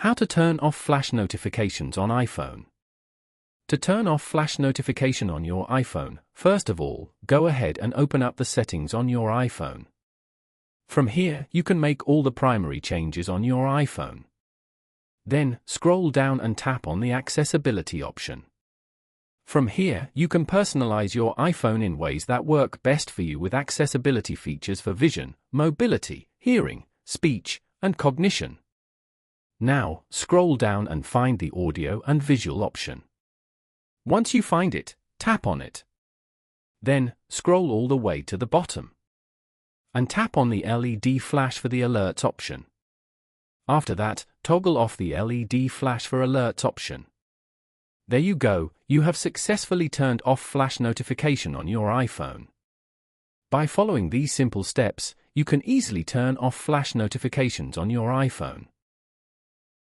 How to turn off flash notifications on iPhone. To turn off flash notification on your iPhone, first of all, go ahead and open up the settings on your iPhone. From here, you can make all the primary changes on your iPhone. Then, scroll down and tap on the accessibility option. From here, you can personalize your iPhone in ways that work best for you with accessibility features for vision, mobility, hearing, speech, and cognition. Now, scroll down and find the audio and visual option. Once you find it, tap on it. Then, scroll all the way to the bottom. And tap on the LED flash for the alerts option. After that, toggle off the LED flash for alerts option. There you go, you have successfully turned off flash notification on your iPhone. By following these simple steps, you can easily turn off flash notifications on your iPhone.